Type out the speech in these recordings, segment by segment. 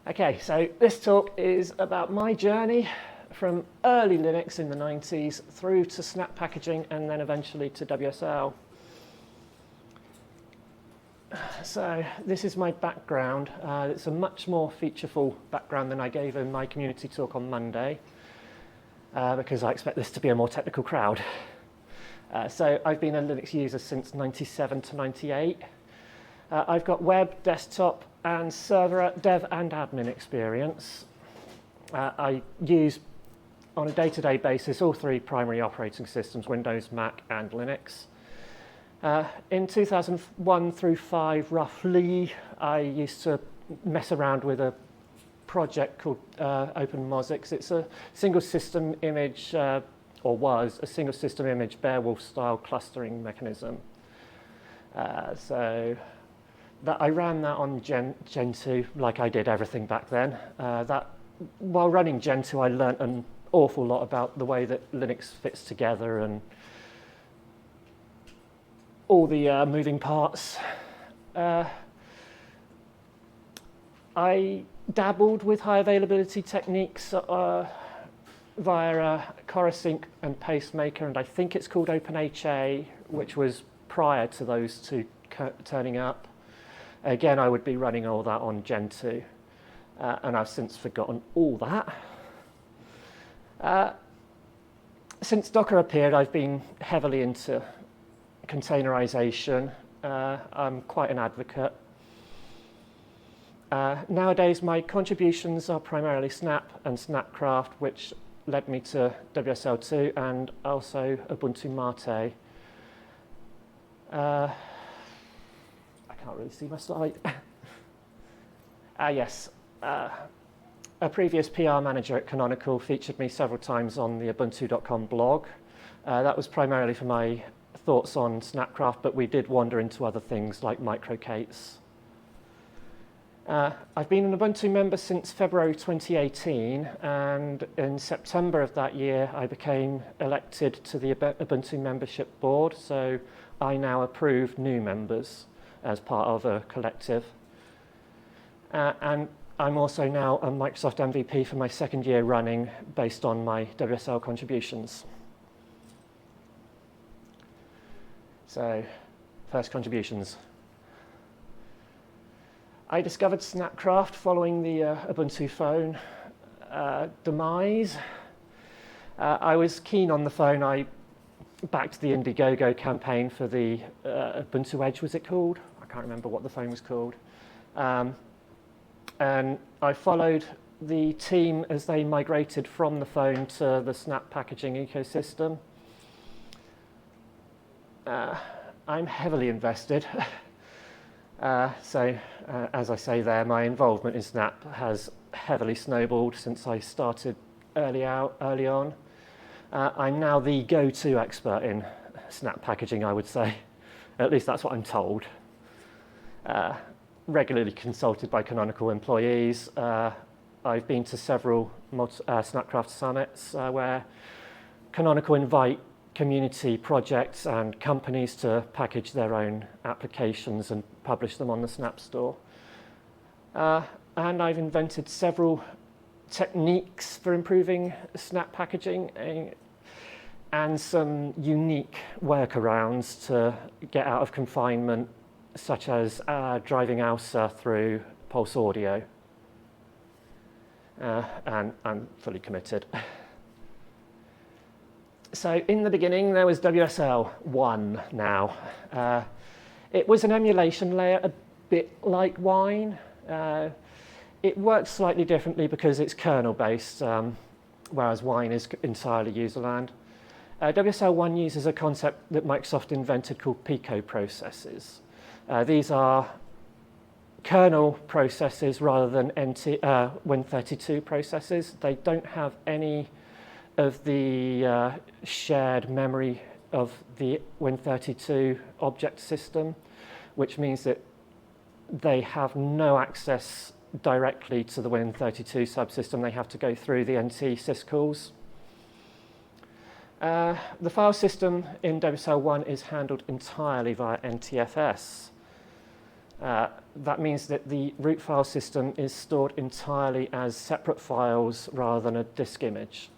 Okay, so this talk is about my journey from early Linux in the 90s through to snap packaging and then eventually to WSL. So this is my background. It's a much more featureful background than I gave in my community talk on Monday because I expect this to be a more technical crowd. So I've been a Linux user since 97 to 98. I've got web, desktop, and server dev and admin experience. I use, on a day-to-day basis, all three primary operating systems, Windows, Mac, and Linux. In 2001 through 5, roughly, I used to mess around with a project called OpenMosix. It's a single system image, or was a single system image Beowulf style clustering mechanism. So I ran that on Gentoo, like I did everything back then. While running Gentoo, I learnt an awful lot about the way that Linux fits together and all the moving parts. I dabbled with high availability techniques via Corusync and Pacemaker, and I think it's called OpenHA, which was prior to those two turning up. Again, I would be running all that on Gentoo, and I've since forgotten all that. Since Docker appeared, I've been heavily into containerization. I'm quite an advocate. Nowadays, my contributions are primarily Snap and Snapcraft, which led me to WSL2 and also Ubuntu Mate. I can't really see my slide. Yes. A previous PR manager at Canonical featured me several times on the Ubuntu.com blog. That was primarily for my thoughts on Snapcraft, but we did wander into other things like microcates. I've been an Ubuntu member since February 2018, and in September of that year, I became elected to the Ubuntu membership board, so I now approve new members as part of a collective. And I'm also now a Microsoft MVP for my second year running based on my WSL contributions. So, first contributions. I discovered Snapcraft following the Ubuntu phone demise. I was keen on the phone. I backed the Indiegogo campaign for the Ubuntu Edge, was it called? I can't remember what the phone was called. And I followed the team as they migrated from the phone to the snap packaging ecosystem. I'm heavily invested. So, as I say there, my involvement in Snap has heavily snowballed since I started early on. I'm now the go-to expert in Snap packaging, I would say. At least that's what I'm told. Regularly consulted by Canonical employees. I've been to several Snapcraft summits where Canonical invite community projects and companies to package their own applications and publish them on the Snap Store. And I've invented several techniques for improving Snap packaging and some unique workarounds to get out of confinement, such as driving ALSA through Pulse Audio. And I'm fully committed. So in the beginning, there was WSL1 now. It was an emulation layer, a bit like Wine. It works slightly differently because it's kernel-based, whereas Wine is entirely userland. WSL1 uses a concept that Microsoft invented called Pico processes. These are kernel processes rather than Win32 processes. They don't have any of the shared memory of the Win32 object system, which means that they have no access directly to the Win32 subsystem. They have to go through the NT syscalls. The file system in WSL1 is handled entirely via NTFS. That means that the root file system is stored entirely as separate files rather than a disk image.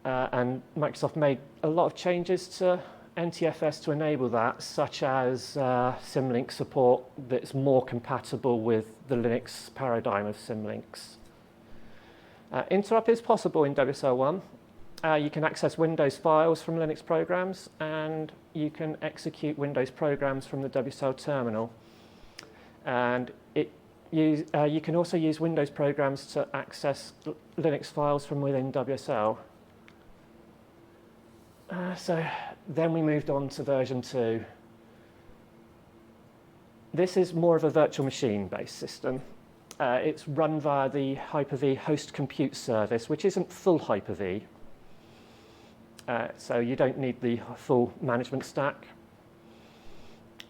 And Microsoft made a lot of changes to NTFS to enable that, such as symlink support that's more compatible with the Linux paradigm of symlinks. Interrupt is possible in WSL1. You can access Windows files from Linux programs, and you can execute Windows programs from the WSL terminal. And you can also use Windows programs to access Linux files from within WSL. So then we moved on to version 2. This is more of a virtual machine-based system. It's run via the Hyper-V host compute service, which isn't full Hyper-V. So you don't need the full management stack.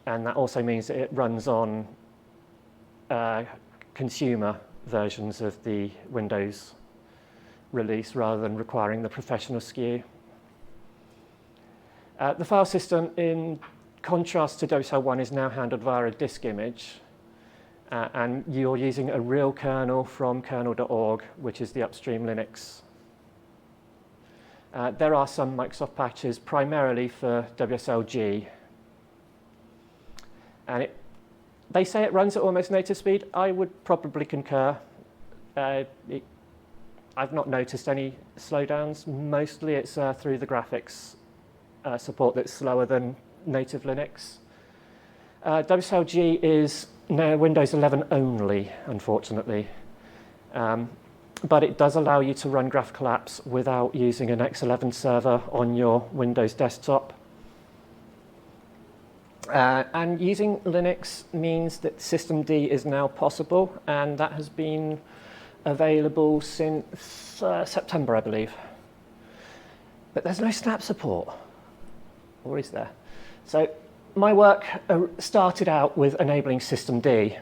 And that also means that it runs on consumer versions of the Windows release rather than requiring the professional SKU. The file system, in contrast to WSL1, is now handled via a disk image. And you're using a real kernel from kernel.org, which is the upstream Linux. There are some Microsoft patches primarily for WSLG. And they say it runs at almost native speed. I would probably concur. I've not noticed any slowdowns. Mostly it's through the graphics support that's slower than native Linux. WSLG is now Windows 11 only, unfortunately. But it does allow you to run graphical apps without using an X11 server on your Windows desktop. And using Linux means that systemd is now possible, and that has been available since September, I believe. But there's no snap support, or is there? So my work started out with enabling systemd.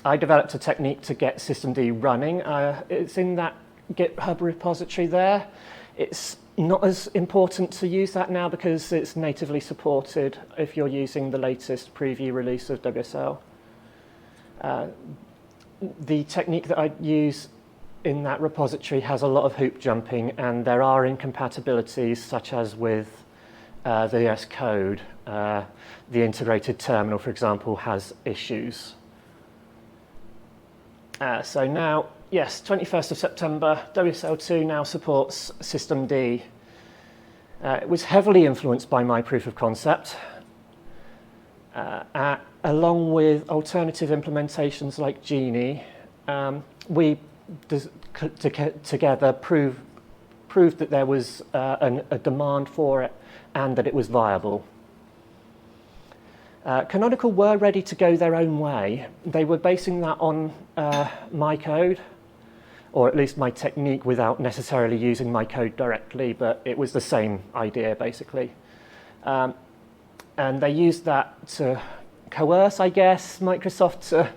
I developed a technique to get systemd running. It's in that GitHub repository there. It's not as important to use that now because it's natively supported if you're using the latest preview release of WSL. The technique that I use in that repository has a lot of hoop jumping, and there are incompatibilities such as with the VS Code. The integrated terminal, for example, has issues. So now, yes, 21st of September, WSL2 now supports systemd. It was heavily influenced by my proof of concept, along with alternative implementations like Genie. We together proved that there was a demand for it and that it was viable. Canonical were ready to go their own way. They were basing that on my code, or at least my technique, without necessarily using my code directly, but it was the same idea, basically. And they used that to coerce, I guess, Microsoft to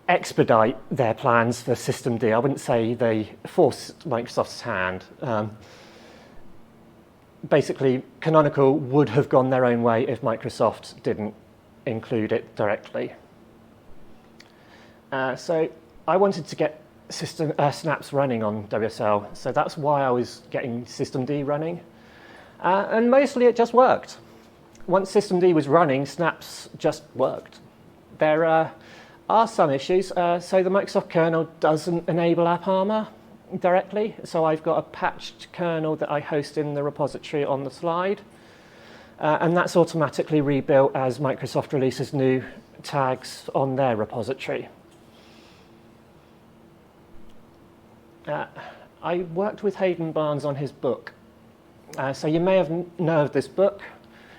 expedite their plans for systemd. I wouldn't say they forced Microsoft's hand. Basically, Canonical would have gone their own way if Microsoft didn't include it directly. So I wanted to get snaps running on WSL, so that's why I was getting systemd running. And mostly it just worked. Once systemd was running, snaps just worked. There are some issues. So the Microsoft kernel doesn't enable apparmor directly, so I've got a patched kernel that I host in the repository on the slide, and that's automatically rebuilt as Microsoft releases new tags on their repository. I worked with Hayden Barnes on his book, so you may know of this book,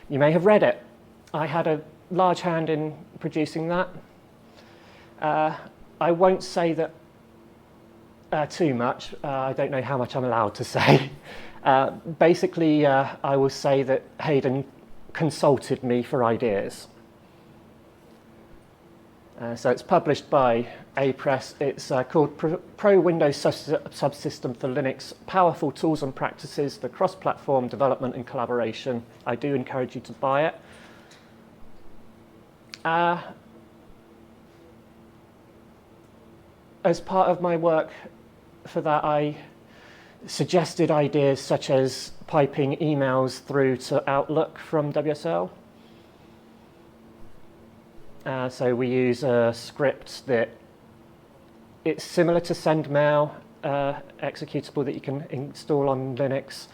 you may have read it. I had a large hand in producing that. I won't say that too much. I don't know how much I'm allowed to say. Basically, I will say that Hayden consulted me for ideas. So it's published by A-Press. It's called Pro Windows Subsystem for Linux, Powerful Tools and Practices for Cross-Platform Development and Collaboration. I do encourage you to buy it. As part of my work for that, I suggested ideas such as piping emails through to Outlook from WSL. So we use a script that it's similar to SendMail, executable that you can install on Linux,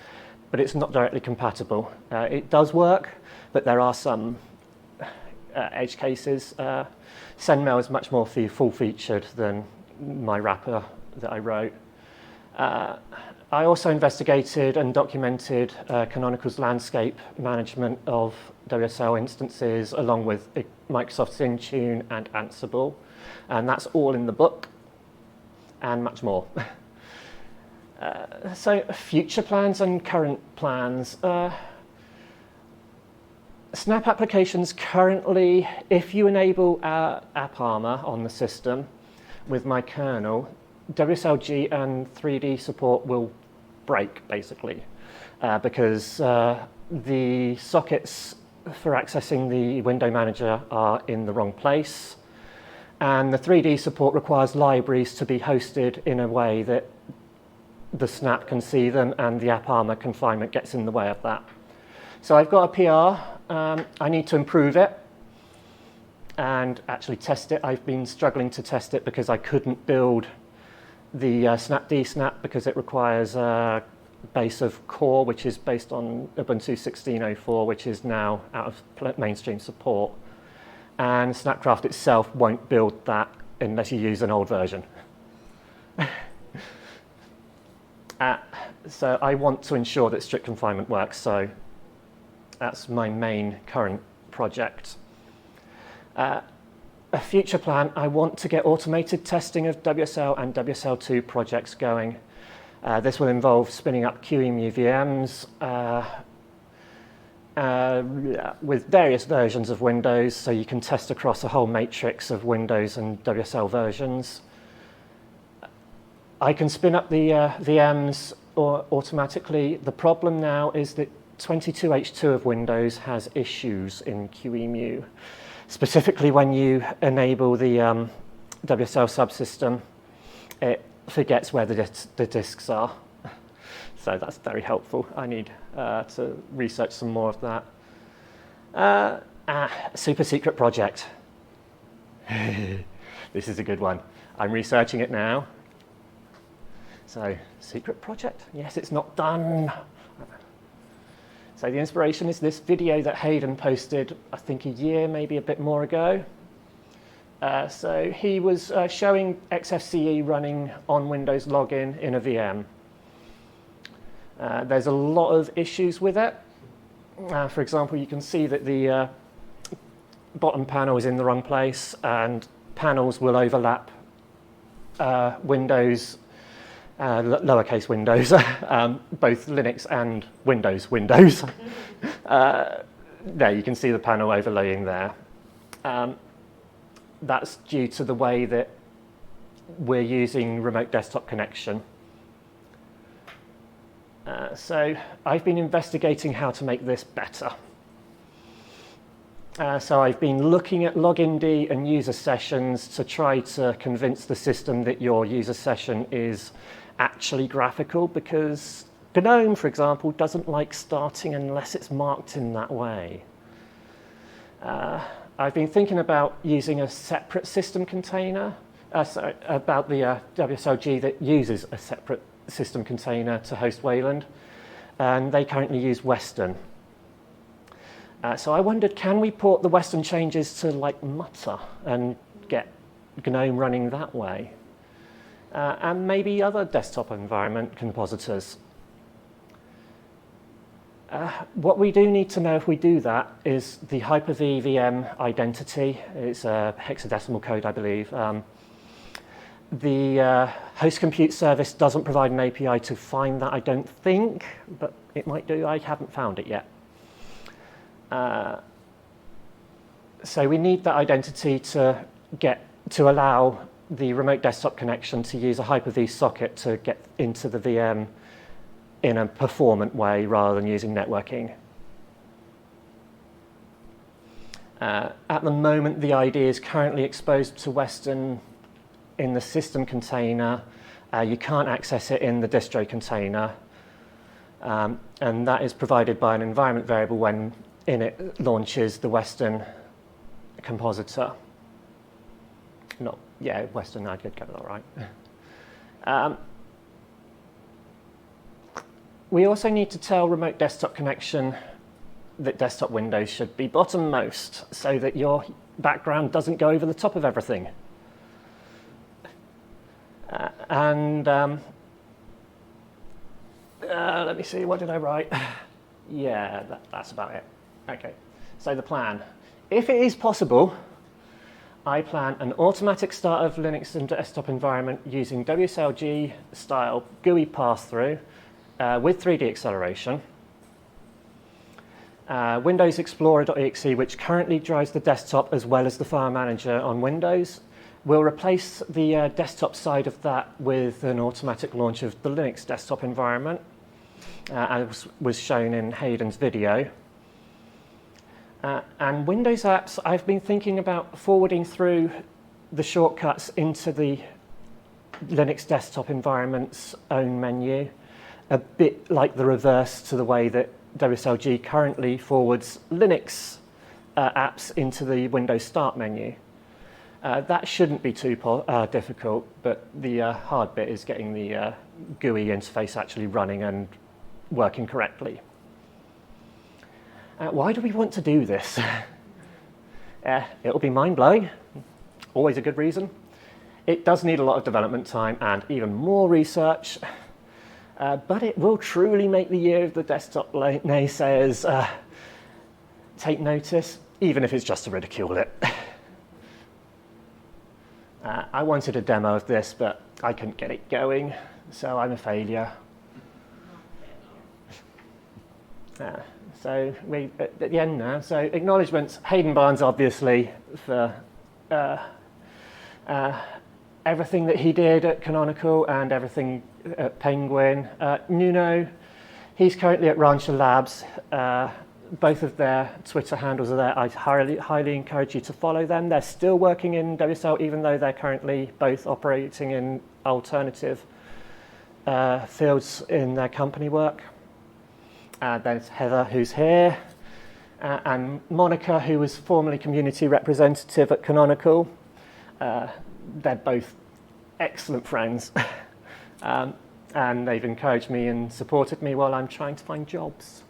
but it's not directly compatible. It does work, but there are some edge cases. SendMail is much more full-featured than my wrapper that I wrote. I also investigated and documented Canonical's landscape management of WSL instances along with Microsoft's Intune and Ansible, and that's all in the book and much more. So future plans and current plans. Snap applications currently, if you enable apparmor on the system with my kernel, WSLG and 3D support will break, basically, because the sockets for accessing the window manager are in the wrong place, and the 3D support requires libraries to be hosted in a way that the Snap can see them, and the apparmor confinement gets in the way of that. So I've got a PR. I need to improve it and actually test it. I've been struggling to test it because I couldn't build the Snap because it requires a base of core, which is based on Ubuntu 16.04, which is now out of mainstream support. And Snapcraft itself won't build that unless you use an old version. So I want to ensure that strict confinement works, so that's my main current project. A future plan, I want to get automated testing of WSL and WSL2 projects going. This will involve spinning up QEMU VMs with various versions of Windows, so you can test across a whole matrix of Windows and WSL versions. I can spin up the VMs automatically. The problem now is that 22H2 of Windows has issues in QEMU. Specifically, when you enable the WSL subsystem, it forgets where the disks are. So that's very helpful. I need to research some more of that. Super secret project. This is a good one. I'm researching it now. So, secret project? Yes, it's not done. So the inspiration is this video that Hayden posted, I think a year, maybe a bit more ago. So he was showing XFCE running on Windows login in a VM. There's a lot of issues with it. For example, you can see that the bottom panel is in the wrong place, and panels will overlap Windows, lowercase windows, both Linux and Windows. There, you can see the panel overlaying there. That's due to the way that we're using remote desktop connection. So I've been investigating how to make this better. So I've been looking at login and user sessions to try to convince the system that your user session is actually graphical, because GNOME, for example, doesn't like starting unless it's marked in that way. I've been thinking about using a separate system container, about the WSLG that uses a separate system container to host Wayland, and they currently use Western. So I wondered, can we port the Western changes to like Mutter and get GNOME running that way? And maybe other desktop environment compositors. What we do need to know if we do that is the Hyper-V VM identity. It's a hexadecimal code, I believe. The host compute service doesn't provide an API to find that, I don't think, but it might do. I haven't found it yet. So we need that identity to allow the remote desktop connection to use a Hyper-V socket to get into the VM in a performant way rather than using networking. At the moment, the ID is currently exposed to Western in the system container. You can't access it in the distro container. And that is provided by an environment variable when init launches the Western compositor. Western, I did get it all right. We also need to tell remote desktop connection that desktop windows should be bottommost so that your background doesn't go over the top of everything. Let me see, what did I write? Yeah, that's about it. Okay, so the plan. If it is possible, I plan an automatic start of Linux and desktop environment using WSLG style GUI pass-through with 3D acceleration. Windows Explorer.exe, which currently drives the desktop as well as the file manager on Windows, will replace the desktop side of that with an automatic launch of the Linux desktop environment, as was shown in Hayden's video. And Windows apps, I've been thinking about forwarding through the shortcuts into the Linux desktop environment's own menu, a bit like the reverse to the way that WSLG currently forwards Linux apps into the Windows Start menu. That shouldn't be too difficult, but the hard bit is getting the GUI interface actually running and working correctly. Why do we want to do this? It'll be mind-blowing, always a good reason. It does need a lot of development time and even more research, but it will truly make the year of the desktop naysayers take notice, even if it's just to ridicule it. I wanted a demo of this, but I couldn't get it going, so I'm a failure. So we at the end now. So acknowledgements, Hayden Barnes, obviously, for everything that he did at Canonical and everything at Penguin. Nuno, he's currently at Rancher Labs. Both of their Twitter handles are there. I highly encourage you to follow them. They're still working in WSL, even though they're currently both operating in alternative fields in their company work. There's Heather, who's here, and Monica, who was formerly community representative at Canonical. They're both excellent friends, and they've encouraged me and supported me while I'm trying to find jobs.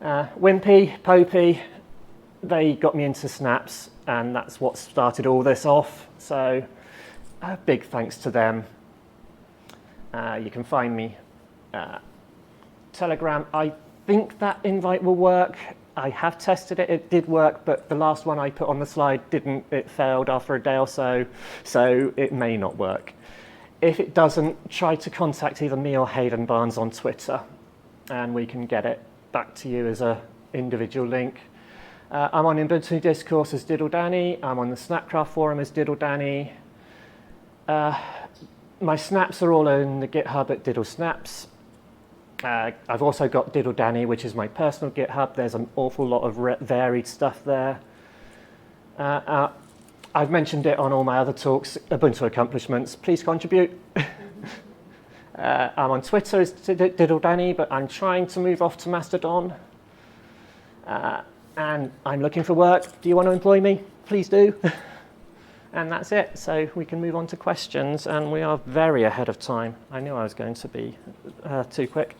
Wimpy, Popey, they got me into Snaps, and that's what started all this off. So big thanks to them. You can find me Telegram. I think that invite will work. I have tested it, it did work, but the last one I put on the slide didn't, it failed after a day or so, so it may not work. If it doesn't, try to contact either me or Hayden Barnes on Twitter, and we can get it back to you as a individual link. I'm on Ubuntu Discourse as Diddle Dani. I'm on the Snapcraft forum as Diddle Dani. My snaps are all in the GitHub at Diddle Snaps. I've also got Diddle Dani, which is my personal GitHub. There's an awful lot of varied stuff there. I've mentioned it on all my other talks, Ubuntu Accomplishments. Please contribute. I'm on Twitter as Diddle Dani, but I'm trying to move off to Mastodon. And I'm looking for work. Do you want to employ me? Please do. And that's it. So we can move on to questions, and we are very ahead of time. I knew I was going to be too quick.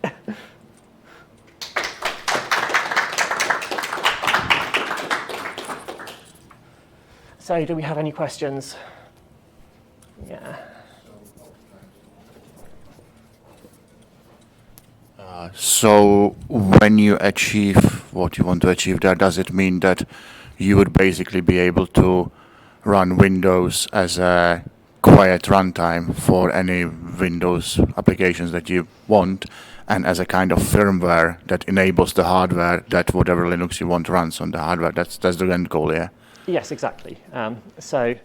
So do we have any questions? Yeah. So when you achieve what you want to achieve there, does it mean that you would basically be able to run Windows as a quiet runtime for any Windows applications that you want, and as a kind of firmware that enables the hardware that whatever Linux you want runs on the hardware? That's the end goal, yeah? Yes, exactly. So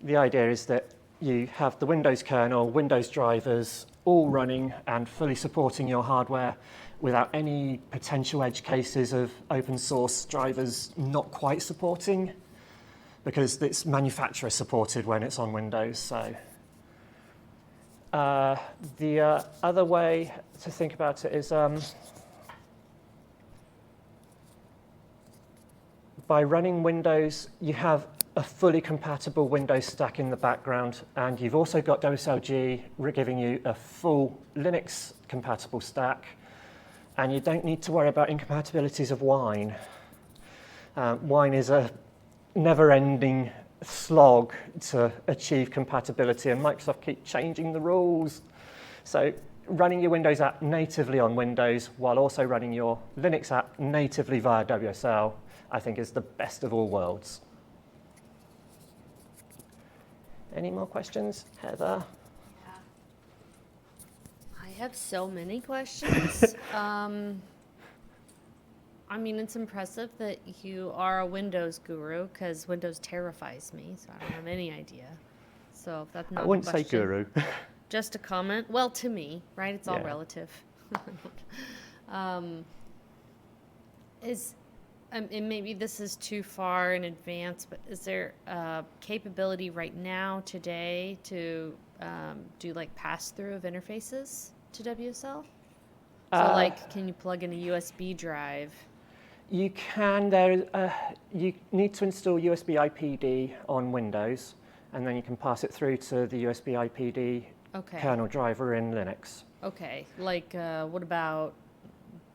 the idea is that you have the Windows kernel, Windows drivers, all running and fully supporting your hardware without any potential edge cases of open source drivers not quite supporting, because it's manufacturer supported when it's on Windows. So the other way to think about it is by running Windows, you have a fully compatible Windows stack in the background, and you've also got WSLG giving you a full Linux compatible stack, and you don't need to worry about incompatibilities of Wine. Wine is a never-ending slog to achieve compatibility, and Microsoft keep changing the rules. So running your Windows app natively on Windows while also running your Linux app natively via WSL, I think is the best of all worlds. Any more questions? Heather? Yeah. I have so many questions. I mean, it's impressive that you are a Windows guru, because Windows terrifies me, so I don't have any idea. So if that's not I wouldn't a say question, guru. just a comment. Well, to me, right? It's all Yeah. relative. And maybe this is too far in advance, but is there a capability right now, today, to do like pass-through of interfaces to WSL? So like, can you plug in a USB drive? You can. You need to install USB IPD on Windows, and then you can pass it through to the USB IPD Okay. kernel driver in Linux. Okay. Like, what about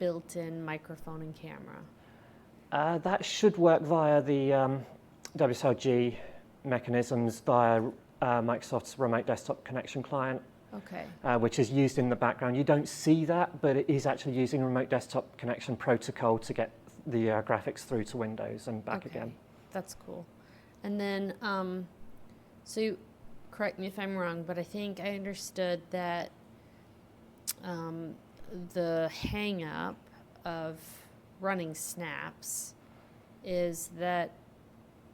built-in microphone and camera? That should work via the WSLG mechanisms via Microsoft's remote desktop connection client, Okay. which is used in the background. You don't see that, but it is actually using remote desktop connection protocol to get the graphics through to Windows and back Okay. again. That's cool. And then, so correct me if I'm wrong, but I think I understood that the hang-up of running snaps is that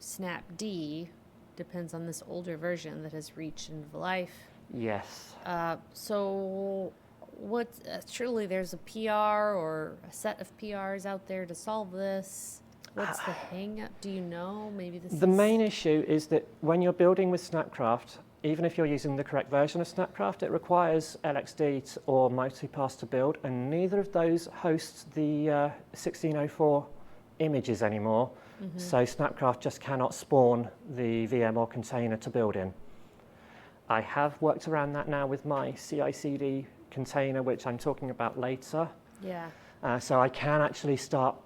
Snapd depends on this older version that has reached end of life. Yes. So what, surely there's a PR or a set of PRs out there to solve this. What's the hang-up? Do you know? Maybe this The main issue is that when you're building with Snapcraft, even if you're using the correct version of Snapcraft, it requires LXD or multipass to build, and neither of those hosts the 1604 images anymore. Mm-hmm. So Snapcraft just cannot spawn the VM or container to build in. I have worked around that now with my CI/CD container, which I'm talking about later. Yeah. So I can actually start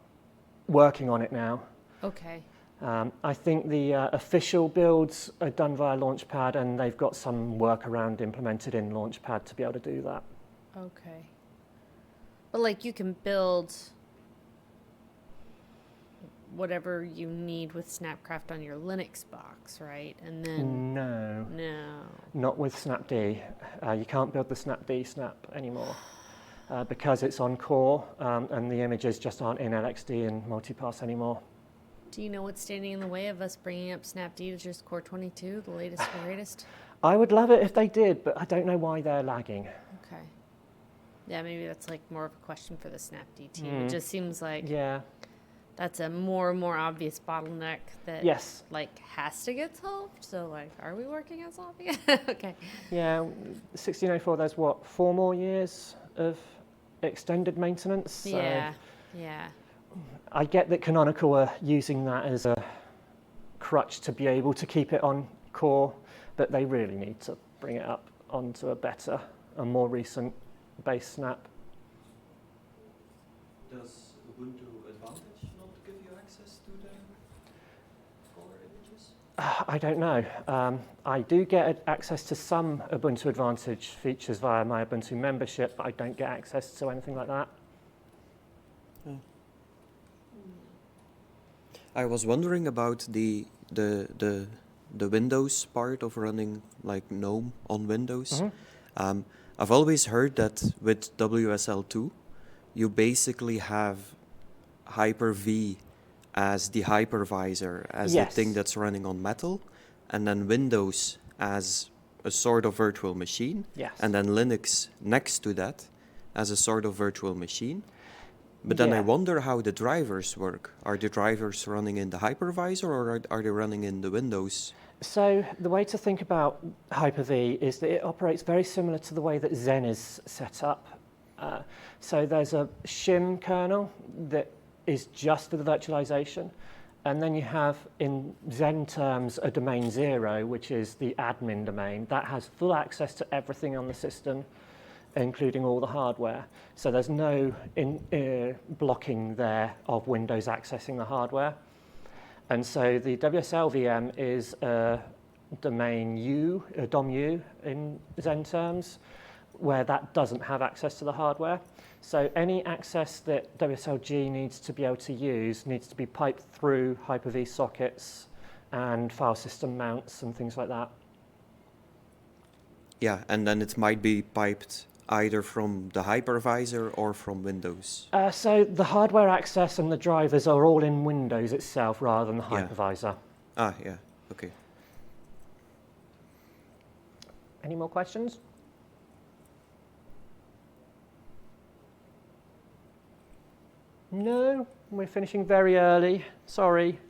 working on it now. Okay. I think the official builds are done via Launchpad, and they've got some workaround implemented in Launchpad to be able to do that. Okay. But like, you can build whatever you need with Snapcraft on your Linux box, right? And then No, no. not with Snapd. You can't build the Snapd snap anymore because it's on core, and the images just aren't in LXD and multipass anymore. Do you know what's standing in the way of us bringing up Snapd to just Core 22, the latest and greatest? I would love it if they did, but I don't know why they're lagging. Okay. Yeah, maybe that's like more of a question for the Snapd team. It just seems like Yeah. that's a more and more obvious bottleneck that Yes. like has to get solved. So like, are we working on solving it? Okay. Yeah. 1604. There's what, 4 more years of extended maintenance. So Yeah. Yeah. I get that Canonical are using that as a crutch to be able to keep it on core, but they really need to bring it up onto a better, a more recent base snap. Does Ubuntu Advantage not give you access to the core images? I don't know. I do get access to some Ubuntu Advantage features via my Ubuntu membership, but I don't get access to anything like that. I was wondering about the Windows part of running like GNOME on Windows. I've always heard that with WSL2, you basically have Hyper-V as the hypervisor, as the Yes. thing that's running on Metal, and then Windows as a sort of virtual machine, Yes. and then Linux next to that. as a sort of virtual machine. But then I Yeah. wonder how the drivers work. Are the drivers running in the hypervisor, or are they running in the Windows? So the way to think about Hyper-V is that it operates very similar to the way that Zen is set up. So there's a shim kernel that is just for the virtualization. And then you have, in Zen terms, a domain 0, which is the admin domain. That has full access to everything on the system, including all the hardware. So there's no blocking there of Windows accessing the hardware. And so the WSL VM is a domain U, a DOM-U in Zen terms, where that doesn't have access to the hardware. So any access that WSLG needs to be able to use needs to be piped through Hyper-V sockets and file system mounts and things like that. Yeah, and then it might be piped either from the hypervisor or from Windows. So the hardware access and the drivers are all in Windows itself rather than the Yeah. hypervisor. Ah, yeah, okay. Any more questions? No, we're finishing very early. Sorry.